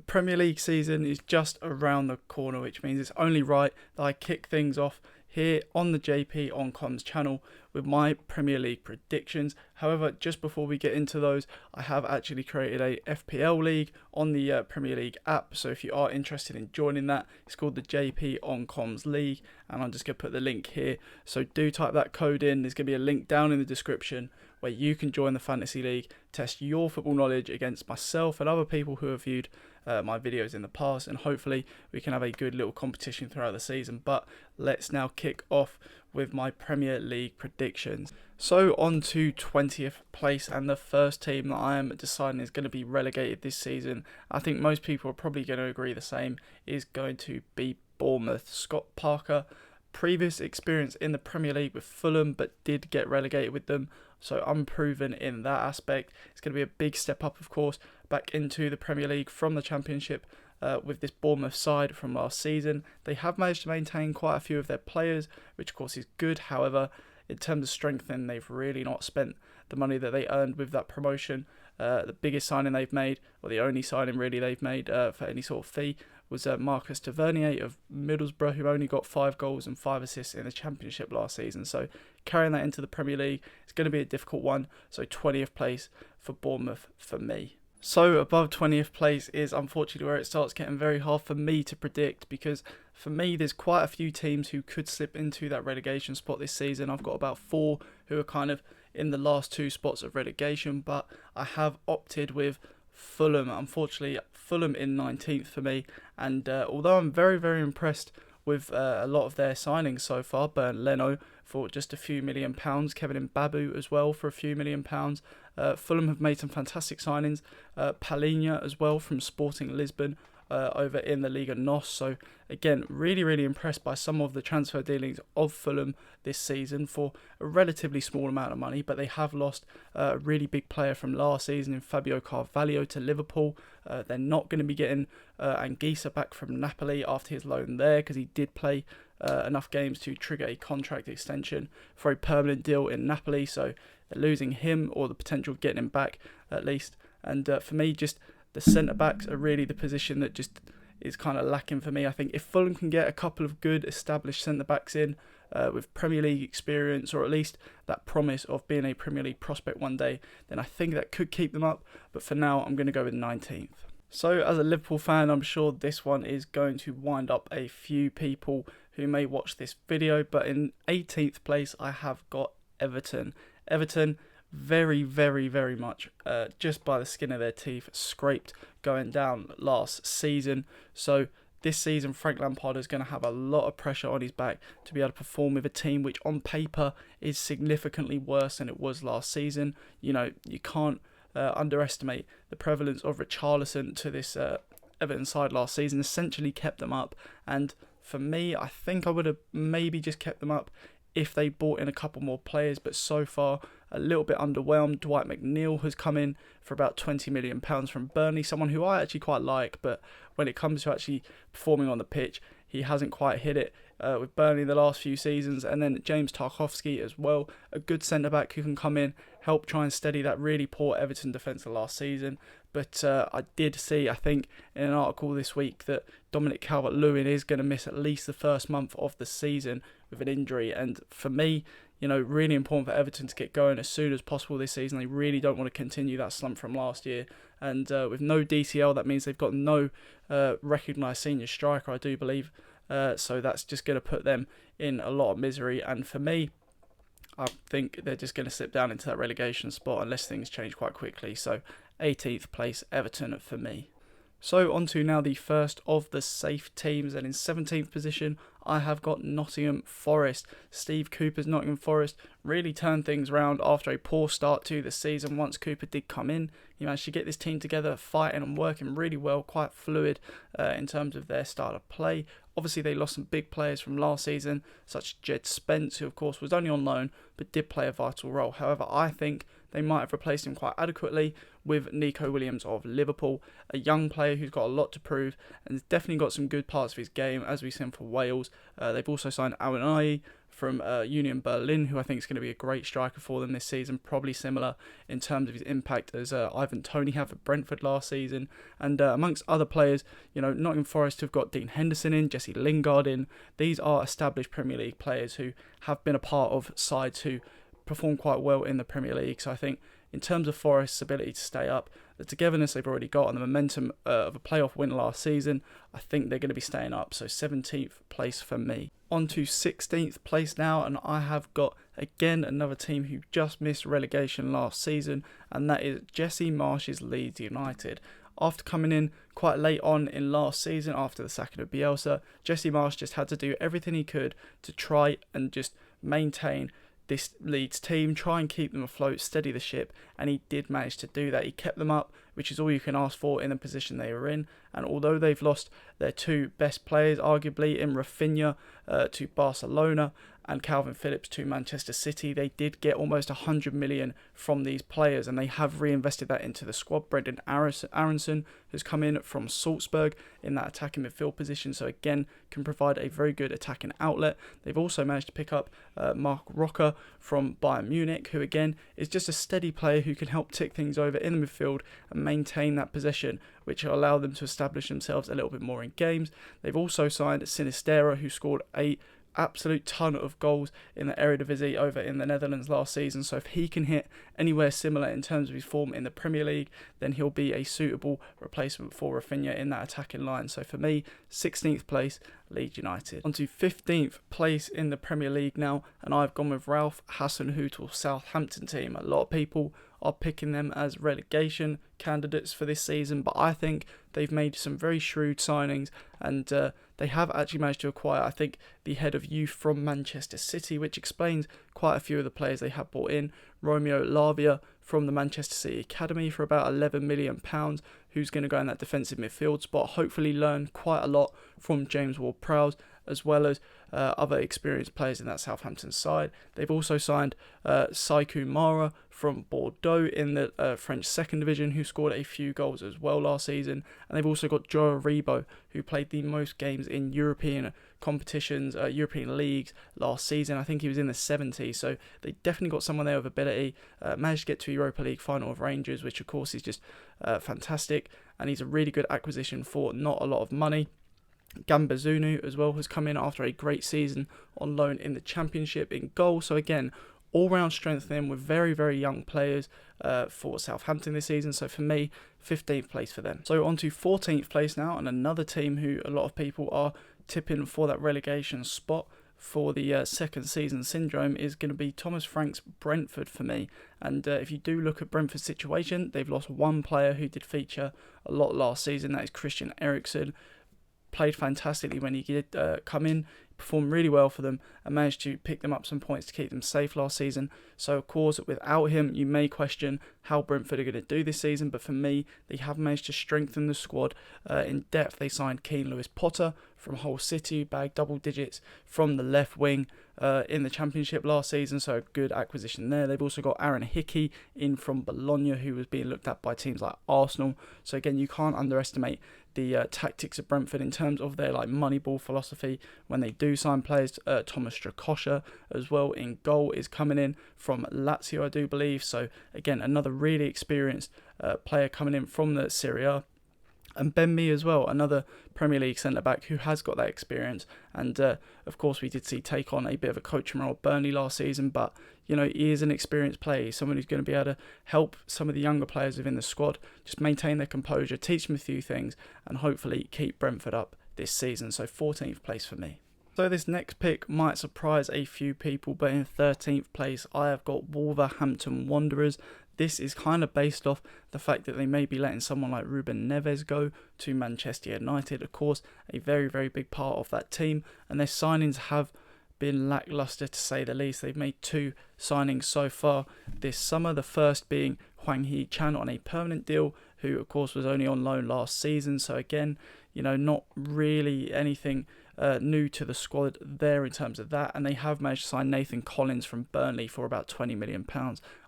The Premier League season is just around the corner, which means it's only right that I kick things off here on the JP on Comms channel with my Premier League predictions. However, just before we get into those, I have actually created a FPL league on the Premier League app. So if you are interested in joining that, it's called the JP on Comms League, and I'm just going to put the link here. So do type that code in. There's going to be a link down in the description where you can join the Fantasy League, test your football knowledge against myself and other people who have viewed my videos in the past, and hopefully we can have a good little competition throughout the season. But let's now kick off with my Premier League predictions. So on to 20th place, and the first team that I am deciding is going to be relegated this season, I think most people are probably going to agree the same, is going to be Bournemouth. Scott Parker, previous experience in the Premier League with Fulham, but did get relegated with them, so unproven in that aspect. It's going to be a big step up, of course, back into the Premier League from the Championship with this Bournemouth side from last season. They have managed to maintain quite a few of their players, which of course is good. However, in terms of strengthening, they've really not spent the money that they earned with that promotion. The biggest signing they've made, or the only signing really they've made for any sort of fee, was Marcus Tavernier of Middlesbrough, who only got 5 goals and 5 assists in the Championship last season. So carrying that into the Premier League is going to be a difficult one. So 20th place for Bournemouth for me. So above 20th place is unfortunately where it starts getting very hard for me to predict, because for me there's quite a few teams who could slip into that relegation spot this season. I've got about 4 who are kind of in the last 2 spots of relegation, but I have opted with Fulham. Unfortunately, Fulham in 19th for me, and although I'm very, very impressed with a lot of their signings so far, Bernd Leno for just a few £1 million, Kevin Mbabu as well for a few £1 million. Fulham have made some fantastic signings, Palhinha as well from Sporting Lisbon over in the Liga NOS. So again, really, really impressed by some of the transfer dealings of Fulham this season for a relatively small amount of money, but they have lost a really big player from last season in Fabio Carvalho to Liverpool. They're not going to be getting Anguissa back from Napoli after his loan there, because he did play enough games to trigger a contract extension for a permanent deal in Napoli. So they're losing him, or the potential of getting him back at least. And for me, just the centre-backs are really the position that just is kind of lacking for me. I think if Fulham can get a couple of good established centre-backs in with Premier League experience, or at least that promise of being a Premier League prospect one day, then I think that could keep them up. But for now, I'm going to go with 19th. So as a Liverpool fan, I'm sure this one is going to wind up a few people who may watch this video. But in 18th place, I have got Everton. Everton, very, very, very much just by the skin of their teeth, scraped going down last season. So this season, Frank Lampard is going to have a lot of pressure on his back to be able to perform with a team which on paper is significantly worse than it was last season. You know, you can't underestimate the prevalence of Richarlison to this Everton side last season. Essentially kept them up, and for me, I think I would have maybe just kept them up if they brought in a couple more players, but so far a little bit underwhelmed. Dwight McNeil has come in for about £20 million from Burnley, someone who I actually quite like, but when it comes to actually performing on the pitch, he hasn't quite hit it with Burnley the last few seasons. And then James Tarkowski as well, a good centre-back who can come in, help try and steady that really poor Everton defence of last season. But I did see, I think, in an article this week that Dominic Calvert-Lewin is going to miss at least the first month of the season with an injury. And for me, you know, really important for Everton to get going as soon as possible this season. They really don't want to continue that slump from last year. And with no DCL, that means they've got no recognised senior striker, I do believe. So that's just going to put them in a lot of misery. And for me, I think they're just going to slip down into that relegation spot unless things change quite quickly. So 18th place, Everton for me. So on to now the first of the safe teams, and in 17th position I have got Nottingham Forest. Steve Cooper's Nottingham Forest really turned things around after a poor start to the season. Once Cooper did come in, he managed to get this team together, fighting and working really well, quite fluid in terms of their style of play. Obviously they lost some big players from last season, such as Jed Spence, who of course was only on loan but did play a vital role. However, I think they might have replaced him quite adequately with Nico Williams of Liverpool, a young player who's got a lot to prove and has definitely got some good parts of his game, as we've seen for Wales. They've also signed Awoniyi from Union Berlin, who I think is going to be a great striker for them this season, probably similar in terms of his impact as Ivan Toney had for Brentford last season. And amongst other players, Nottingham Forest have got Dean Henderson in, Jesse Lingard in. These are established Premier League players who have been a part of sides who perform quite well in the Premier League. So I think in terms of Forest's ability to stay up, the togetherness they've already got and the momentum of a playoff win last season, I think they're going to be staying up. So 17th place for me. On to 16th place now, and I have got, again, another team who just missed relegation last season, and that is Jesse Marsh's Leeds United. After coming in quite late on in last season, after the sacking of Bielsa, Jesse Marsh just had to do everything he could to try and just maintain this Leeds team, try and keep them afloat, steady the ship, and he did manage to do that. He kept them up, which is all you can ask for in the position they were in. And although they've lost their two best players, arguably, in Rafinha to Barcelona and Calvin Phillips to Manchester City, they did get almost 100 million from these players, and they have reinvested that into the squad. Brendan Aronson has come in from Salzburg in that attacking midfield position, so again can provide a very good attacking outlet. They've also managed to pick up Mark Roca from Bayern Munich, who again is just a steady player who can help tick things over in the midfield and maintain that possession, which will allow them to establish themselves a little bit more in games. They've also signed Sinistera, who scored a absolute ton of goals in the Eredivisie over in the Netherlands last season, so if he can hit anywhere similar in terms of his form in the Premier League, then he'll be a suitable replacement for Rafinha in that attacking line. So for me, 16th place, Leeds United. On to 15th place in the Premier League now, and I've gone with Ralph Hasenhüttl's Southampton team. A lot of people are picking them as relegation candidates for this season, but I think they've made some very shrewd signings, and they have actually managed to acquire, I think, the head of youth from Manchester City, which explains quite a few of the players they have brought in. Romeo Lavia from the Manchester City Academy for about £11 million, who's going to go in that defensive midfield spot, hopefully learn quite a lot from James Ward-Prowse, as well as other experienced players in that Southampton side. They've also signed Saikou Mara from Bordeaux in the French second division, who scored a few goals as well last season. And they've also got Joe Aribo, who played the most games in European competitions, European leagues last season. I think he was in the 70s, so they definitely got someone there with ability. Managed to get to a Europa League final of Rangers, which of course is just fantastic, and he's a really good acquisition for not a lot of money. Gambazunu as well has come in after a great season on loan in the Championship in goal. So again, all-round strengthening with very, very young players for Southampton this season. So for me, 15th place for them. So on to 14th place now, and another team who a lot of people are tipping for that relegation spot for the second season syndrome is going to be Thomas Frank's Brentford for me. And if you do look at Brentford's situation, they've lost one player who did feature a lot last season. That is Christian Eriksen. Played fantastically when he did come in, performed really well for them, and managed to pick them up some points to keep them safe last season. So of course, without him, you may question how Brentford are going to do this season, but for me, they have managed to strengthen the squad in depth. They signed Keane Lewis-Potter from Hull City, bagged double digits from the left wing in the Championship last season, so a good acquisition there. They've also got Aaron Hickey in from Bologna, who was being looked at by teams like Arsenal. So again, you can't underestimate the tactics of Brentford in terms of their Moneyball philosophy when they do sign players. Thomas Strakosha as well in goal is coming in from Lazio, I do believe. So again, another really experienced player coming in from the Serie A. And Ben Mee as well, another Premier League centre-back who has got that experience. And of course, we did see take on a bit of a coaching role at Burnley last season, but he is an experienced player. He's someone who's going to be able to help some of the younger players within the squad just maintain their composure, teach them a few things, and hopefully keep Brentford up this season. So 14th place for me. So this next pick might surprise a few people, but in 13th place, I have got Wolverhampton Wanderers. This is kind of based off the fact that they may be letting someone like Ruben Neves go to Manchester United. Of course, a very, very big part of that team, and their signings have been lackluster to say the least. They've made two signings so far this summer, the first being Hwang Hee-chan on a permanent deal, who of course was only on loan last season. So again, not really anything new to the squad there in terms of that. And they have managed to sign Nathan Collins from Burnley for about £20 million.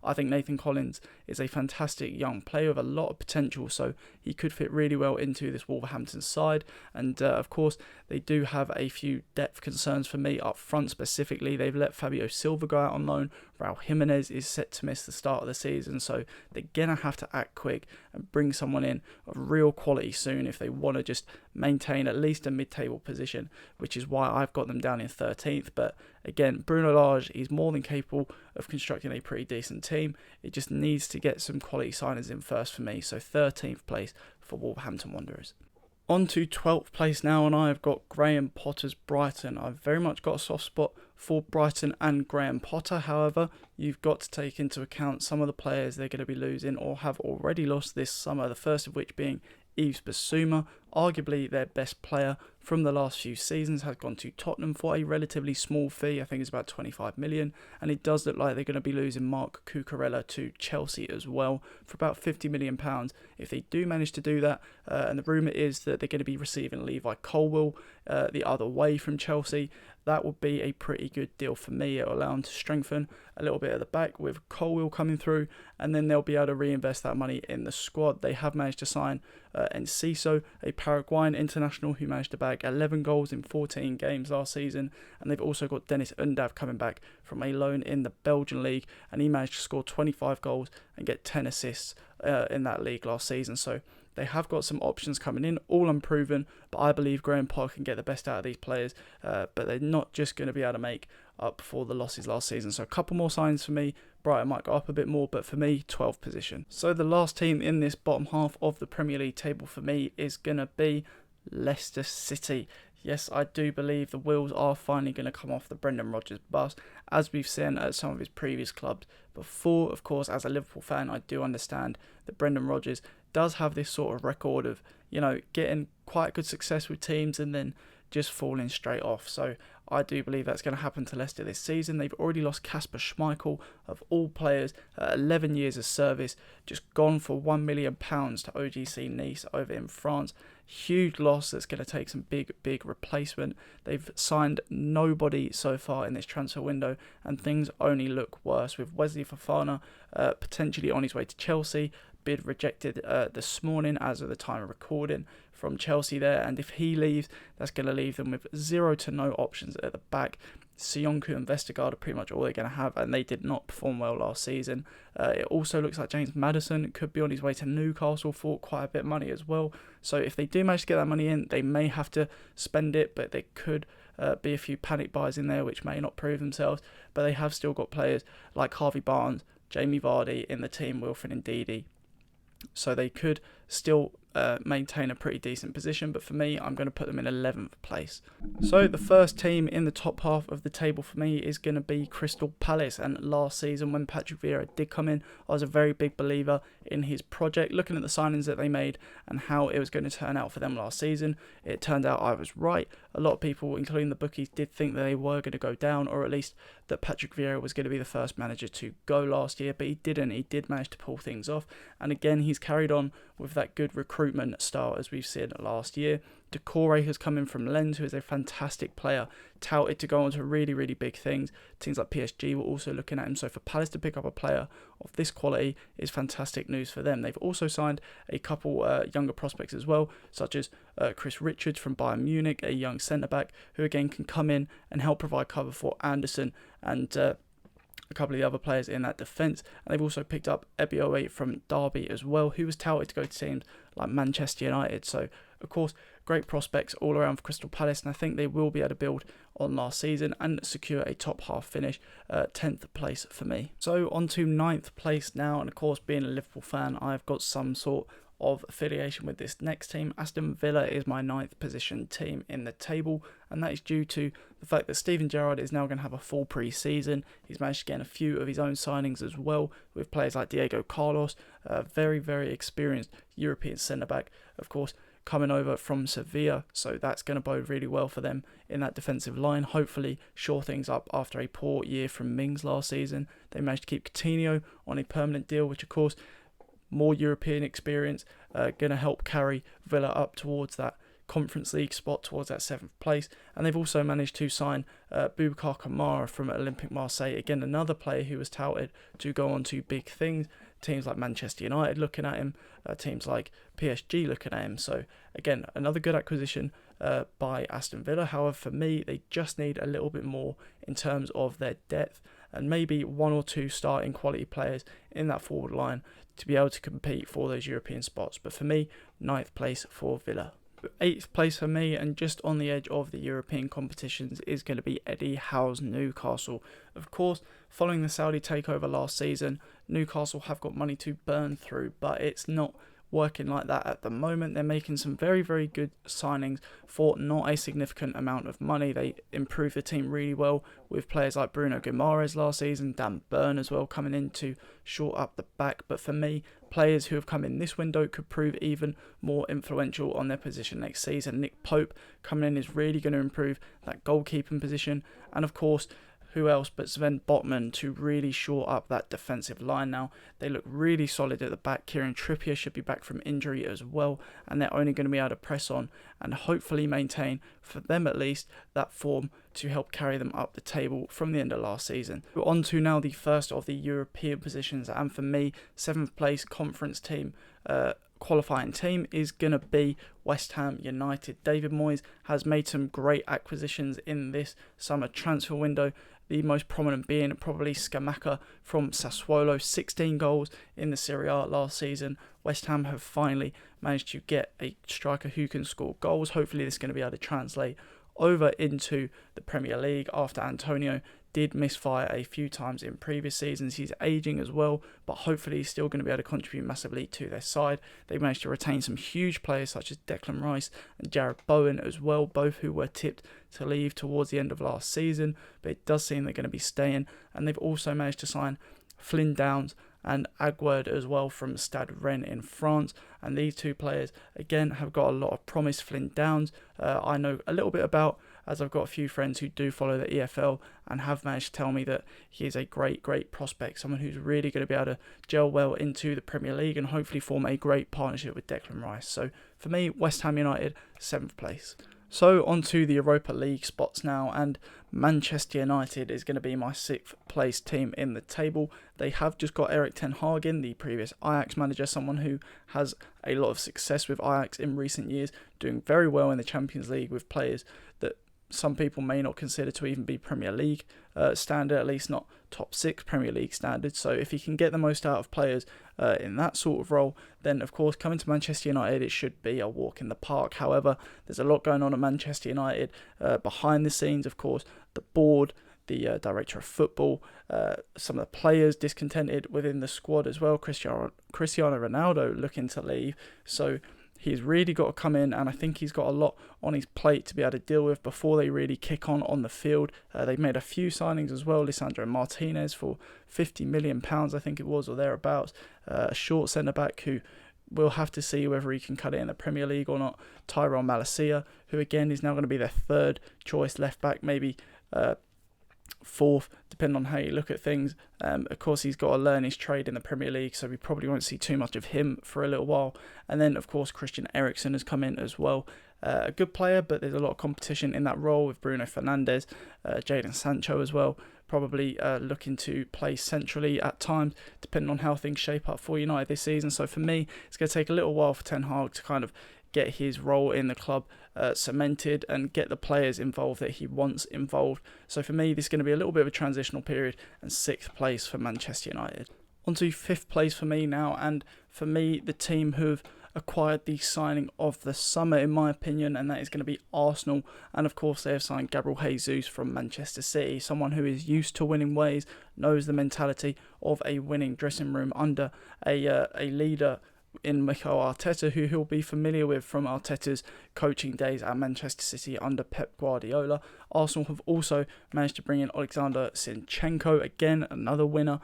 I think Nathan Collins is a fantastic young player with a lot of potential, so he could fit really well into this Wolverhampton side. And of course, they do have a few depth concerns for me up front specifically. They've let Fabio Silva go out on loan. Raul Jimenez is set to miss the start of the season, so they're going to have to act quick and bring someone in of real quality soon if they want to just maintain at least a mid-table position, which is why I've got them down in 13th. But again, Bruno Lage, he's more than capable of constructing a pretty decent team. It just needs to get some quality signings in first for me, so 13th place for Wolverhampton Wanderers. On to 12th place now, and I have got Graham Potter's Brighton. I've very much got a soft spot for Brighton and Graham Potter. However, you've got to take into account some of the players they're going to be losing or have already lost this summer, the first of which being Yves Bissouma, arguably their best player from the last few seasons, has gone to Tottenham for a relatively small fee. I think it's about 25 million, and it does look like they're going to be losing Marc Cucurella to Chelsea as well for about 50 million pounds if they do manage to do that. And the rumour is that they're going to be receiving Levi Colwill the other way from Chelsea. That would be a pretty good deal for me. It will allow them to strengthen a little bit at the back with Colwill coming through, and then they'll be able to reinvest that money in the squad. They have managed to sign Enciso, a Paraguayan international who managed to bag 11 goals in 14 games last season, and they've also got Dennis Undav coming back from a loan in the Belgian league, and he managed to score 25 goals and get 10 assists in that league last season. So they have got some options coming in, all unproven, but I believe Graham Potter can get the best out of these players, but they're not just going to be able to make up for the losses last season. So a couple more signs for me. Brighton might go up a bit more, but for me, 12th position. So the last team in this bottom half of the Premier League table for me is going to be Leicester City. Yes, I do believe the wheels are finally going to come off the Brendan Rodgers bus, as we've seen at some of his previous clubs before. Of course, as a Liverpool fan, I do understand that Brendan Rodgers does have this sort of record of, getting quite good success with teams and then just falling straight off. So I do believe that's going to happen to Leicester this season. They've already lost Kasper Schmeichel, of all players, 11 years of service, just gone for £1 million to OGC Nice over in France. Huge loss that's going to take some big replacement. They've signed nobody so far in this transfer window, and things only look worse with Wesley Fofana potentially on his way to Chelsea. Bid rejected this morning as of the time of recording from Chelsea there, and if he leaves, that's going to leave them with zero to no options at the back. Sionku and Vestergaard are pretty much all they're going to have, and they did not perform well last season. It also looks like James Maddison could be on his way to Newcastle for quite a bit of money as well. So if they do manage to get that money in, they may have to spend it, but there could be a few panic buys in there which may not prove themselves. But they have still got players like Harvey Barnes, Jamie Vardy in the team, Wilfred Ndidi. So they could still maintain a pretty decent position, but for me, I'm going to put them in 11th place. So the first team in the top half of the table for me is going to be Crystal Palace, and last season when Patrick Vieira did come in, I was a very big believer in his project. Looking at the signings that they made and how it was going to turn out for them last season, it turned out I was right. A lot of people, including the bookies, did think that they were going to go down, or at least that Patrick Vieira was going to be the first manager to go last year, but he didn't. He did manage to pull things off, and again, he's carried on with that good recruitment style as we've seen last year. Decore has come in from Lens, who is a fantastic player, touted to go on to really big things. Teams like PSG were also looking at him, so for Palace to pick up a player of this quality is fantastic news for them. They've also signed a couple younger prospects as well, such as Chris Richards from Bayern Munich, a young centre-back who again can come in and help provide cover for Anderson and a couple of the other players in that defence. And they've also picked up Ebioe from Derby as well, who was touted to go to teams like Manchester United. So, of course, great prospects all around for Crystal Palace, and I think they will be able to build on last season and secure a top half finish, 10th place for me. So on to 9th place now, and of course, being a Liverpool fan, I've got some sort of affiliation with this next team. Aston Villa is my 9th position team in the table, and that is due to the fact that Steven Gerrard is now going to have a full pre-season. He's managed to get a few of his own signings as well, with players like Diego Carlos, very experienced European centre-back, of course, coming over from Sevilla, so that's going to bode really well for them in that defensive line. Hopefully shore things up after a poor year from Mings last season. They managed to keep Coutinho on a permanent deal, which of course, more European experience, going to help carry Villa up towards that Conference League spot towards that 7th place. And they've also managed to sign Boubacar Kamara from Olympique Marseille. Again, another player who was touted to go on to big things. Teams like Manchester United looking at him, teams like PSG looking at him. So again, another good acquisition by Aston Villa. However, for me, they just need a little bit more in terms of their depth and maybe 1 or 2 starting quality players in that forward line to be able to compete for those European spots. But for me, 9th place for Villa. 8th place for me, and just on the edge of the European competitions, is going to be Eddie Howe's Newcastle. Of course, following the Saudi takeover last season, Newcastle have got money to burn through, but it's not working like that at the moment. They're making some very, very good signings for not a significant amount of money. They improved the team really well with players like Bruno Guimaraes last season, Dan Burn as well coming in to short up the back. But for me, players who have come in this window could prove even more influential on their position next season. Nick Pope coming in is really going to improve that goalkeeping position. And of course, who else but Sven Botman to really shore up that defensive line now. They look really solid at the back. Kieran Trippier should be back from injury as well, and they're only going to be able to press on and hopefully maintain, for them at least, that form to help carry them up the table from the end of last season. We're on to now the first of the European positions, and for me, 7th place conference team qualifying team is going to be West Ham United. David Moyes has made some great acquisitions in this summer transfer window. The most prominent being probably Scamacca from Sassuolo, 16 goals in the Serie A last season. West Ham have finally managed to get a striker who can score goals. Hopefully this is going to be able to translate over into the Premier League after Antonio did misfire a few times in previous seasons. He's aging as well, but hopefully he's still going to be able to contribute massively to their side. They managed to retain some huge players such as Declan Rice and Jarrod Bowen as well, both who were tipped to leave towards the end of last season, but it does seem they're going to be staying. And they've also managed to sign Flynn Downs and Aguerd as well from Stade Rennes in France, and these 2 players again have got a lot of promise. Flynn Downs I know a little bit about, as I've got a few friends who do follow the EFL and have managed to tell me that he is a great prospect, someone who's really going to be able to gel well into the Premier League and hopefully form a great partnership with Declan Rice. So for me, West Ham United, 7th place. So on to the Europa League spots now, and Manchester United is going to be my 6th place team in the table. They have just got Erik ten Hag in, the previous Ajax manager, someone who has a lot of success with Ajax in recent years, doing very well in the Champions League with players that some people may not consider to even be Premier League standard, at least not top 6 Premier League standards. So if he can get the most out of players in that sort of role, then of course coming to Manchester United it should be a walk in the park. However, there's a lot going on at Manchester United behind the scenes. Of course, the board, the director of football, some of the players discontented within the squad as well. Cristiano Ronaldo looking to leave, so he's really got to come in, and I think he's got a lot on his plate to be able to deal with before they really kick on the field. They've made a few signings as well. Lisandro Martinez for £50 million, I think it was, or thereabouts. A short centre-back who we'll have to see whether he can cut it in the Premier League or not. Tyrone Malacia, who again is now going to be their 3rd choice left-back, maybe 4th, depending on how you look at things. Of course, he's got to learn his trade in the Premier League, so we probably won't see too much of him for a little while. And then, of course, Christian Eriksen has come in as well. A good player, but there's a lot of competition in that role with Bruno Fernandes, Jadon Sancho as well, probably looking to play centrally at times, depending on how things shape up for United this season. So for me, it's going to take a little while for Ten Hag to kind of get his role in the club cemented and get the players involved that he wants involved. So for me, this is going to be a little bit of a transitional period, and 6th place for Manchester United. On to 5th place for me now, and for me, the team who've acquired the signing of the summer, in my opinion, and that is going to be Arsenal. And of course, they have signed Gabriel Jesus from Manchester City, someone who is used to winning ways, knows the mentality of a winning dressing room under a leader in Mikel Arteta, who he'll be familiar with from Arteta's coaching days at Manchester City under Pep Guardiola. Arsenal have also managed to bring in Alexander Zinchenko, again another winner.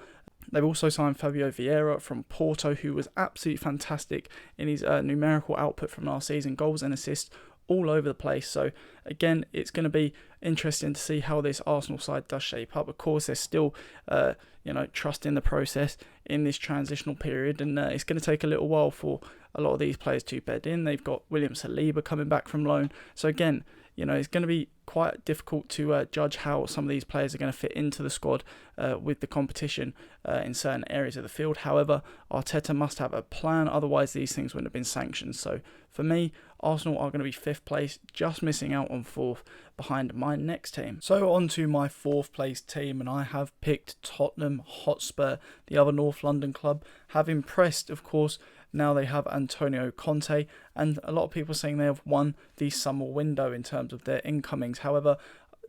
They've also signed Fabio Vieira from Porto, who was absolutely fantastic in his numerical output from last season, goals and assists all over the place. So again, it's going to be interesting to see how this Arsenal side does shape up. Of course, they're still trusting the process in this transitional period, and it's going to take a little while for a lot of these players to bed in. They've got William Saliba coming back from loan. So again, it's going to be quite difficult to judge how some of these players are going to fit into the squad with the competition in certain areas of the field. However, Arteta must have a plan, otherwise these things wouldn't have been sanctioned. So for me, Arsenal are going to be 5th place, just missing out on 4th behind my next team. So on to my 4th place team, and I have picked Tottenham Hotspur. The other North London club have impressed, of course. Now they have Antonio Conte, and a lot of people saying they have won the summer window in terms of their incomings. However,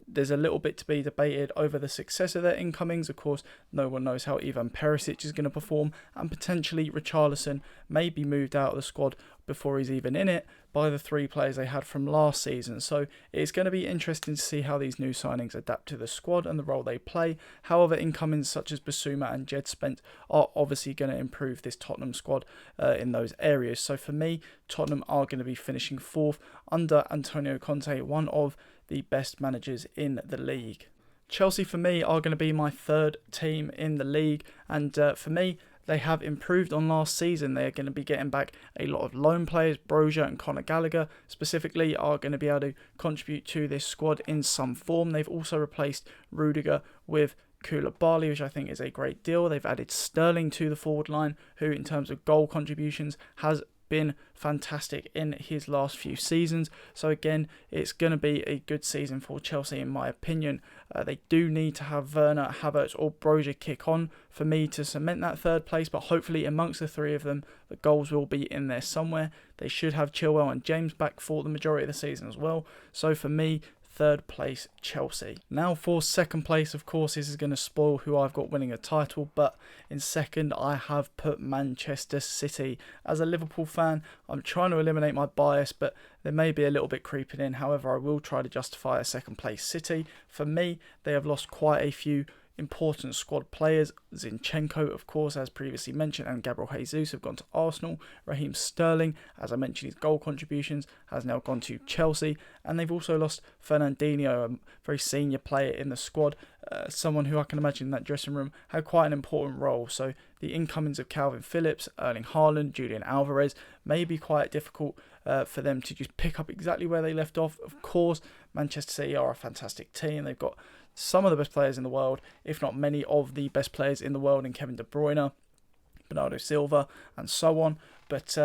there's a little bit to be debated over the success of their incomings. Of course, no one knows how Ivan Perisic is going to perform, and potentially Richarlison may be moved out of the squad before he's even in it by the 3 players they had from last season. So it's going to be interesting to see how these new signings adapt to the squad and the role they play. However, incomings such as Basuma and Jed Spence are obviously going to improve this Tottenham squad in those areas. So for me, Tottenham are going to be finishing 4th under Antonio Conte, one of the best managers in the league. Chelsea for me are going to be my 3rd team in the league, and for me, they have improved on last season. They're going to be getting back a lot of loan players. Broja and Conor Gallagher specifically are going to be able to contribute to this squad in some form. They've also replaced Rudiger with Koulibaly, which I think is a great deal. They've added Sterling to the forward line, who in terms of goal contributions has been fantastic in his last few seasons. So again, it's going to be a good season for Chelsea in my opinion. They do need to have Werner, Havertz or Broja kick on for me to cement that 3rd place, but hopefully amongst the 3 of them, the goals will be in there somewhere. They should have Chilwell and James back for the majority of the season as well. So for me, 3rd place Chelsea. Now for 2nd place, of course, this is going to spoil who I've got winning a title, but in 2nd I have put Manchester City. As a Liverpool fan, I'm trying to eliminate my bias, but there may be a little bit creeping in. However, I will try to justify a 2nd place City. For me, they have lost quite a few important squad players. Zinchenko, of course, as previously mentioned, and Gabriel Jesus have gone to Arsenal. Raheem Sterling, as I mentioned, his goal contributions has now gone to Chelsea, and they've also lost Fernandinho, a very senior player in the squad, someone who I can imagine in that dressing room had quite an important role. So the incomings of Calvin Phillips, Erling Haaland, Julian Alvarez may be quite difficult for them to just pick up exactly where they left off. Of course, Manchester City are a fantastic team. They've got some of the best players in the world, if not many of the best players in the world in Kevin De Bruyne, Bernardo Silva and so on. But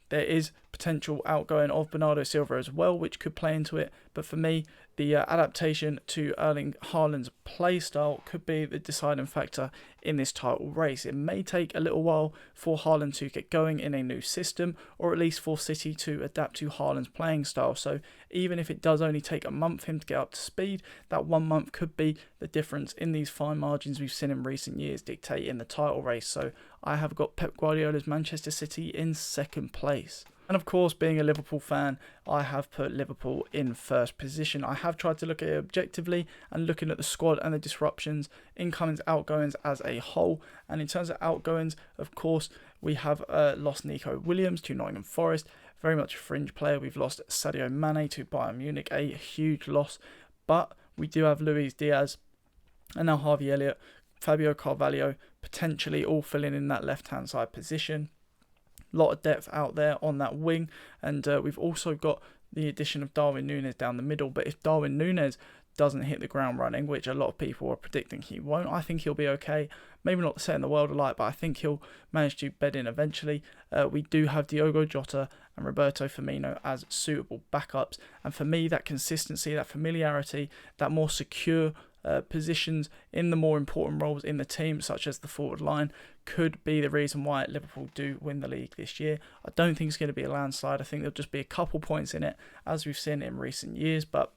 there is potential outgoing of Bernardo Silva as well, which could play into it. But for me, the adaptation to Erling Haaland's play style could be the deciding factor in this title race. It may take a little while for Haaland to get going in a new system, or at least for City to adapt to Haaland's playing style. So even if it does only take a month for him to get up to speed, that 1 month could be the difference in these fine margins we've seen in recent years dictating the title race. So I have got Pep Guardiola's Manchester City in 2nd place. And of course, being a Liverpool fan, I have put Liverpool in 1st position. I have tried to look at it objectively and looking at the squad and the disruptions, incomings, outgoings as a whole. And in terms of outgoings, of course, we have lost Nico Williams to Nottingham Forest, very much a fringe player. We've lost Sadio Mane to Bayern Munich, a huge loss. But we do have Luis Diaz and now Harvey Elliott, Fabio Carvalho, potentially all filling in that left-hand side position. Lot of depth out there on that wing, and we've also got the addition of Darwin Núñez down the middle. But if Darwin Núñez doesn't hit the ground running, which a lot of people are predicting he won't, I think he'll be okay. Maybe not setting the world alight, but I think he'll manage to bed in eventually. We do have Diogo Jota and Roberto Firmino as suitable backups, and for me, that consistency, that familiarity, that more secure positions in the more important roles in the team, such as the forward line, could be the reason why Liverpool do win the league this year. I don't think it's going to be a landslide. I think there'll just be a couple points in it, as we've seen in recent years. But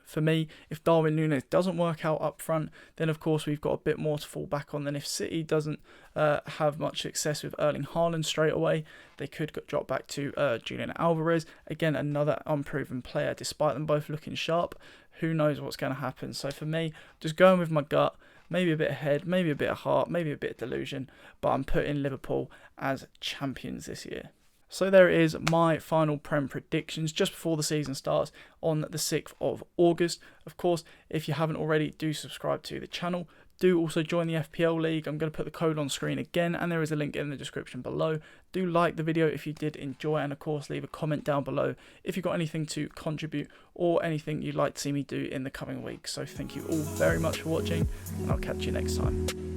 for me, if Darwin Núñez doesn't work out up front, then of course we've got a bit more to fall back on. Than if City doesn't have much success with Erling Haaland straight away, they could drop back to Julian Alvarez. Again, another unproven player, despite them both looking sharp. Who knows what's going to happen? So for me, just going with my gut, maybe a bit of head, maybe a bit of heart, maybe a bit of delusion, but I'm putting Liverpool as champions this year. So there it is, my final Prem predictions just before the season starts on the 6th of August. Of course, if you haven't already, do subscribe to the channel. Do also join the FPL League. I'm going to put the code on screen again, and there is a link in the description below. Do like the video if you did enjoy, and of course leave a comment down below if you've got anything to contribute or anything you'd like to see me do in the coming weeks. So thank you all very much for watching, and I'll catch you next time.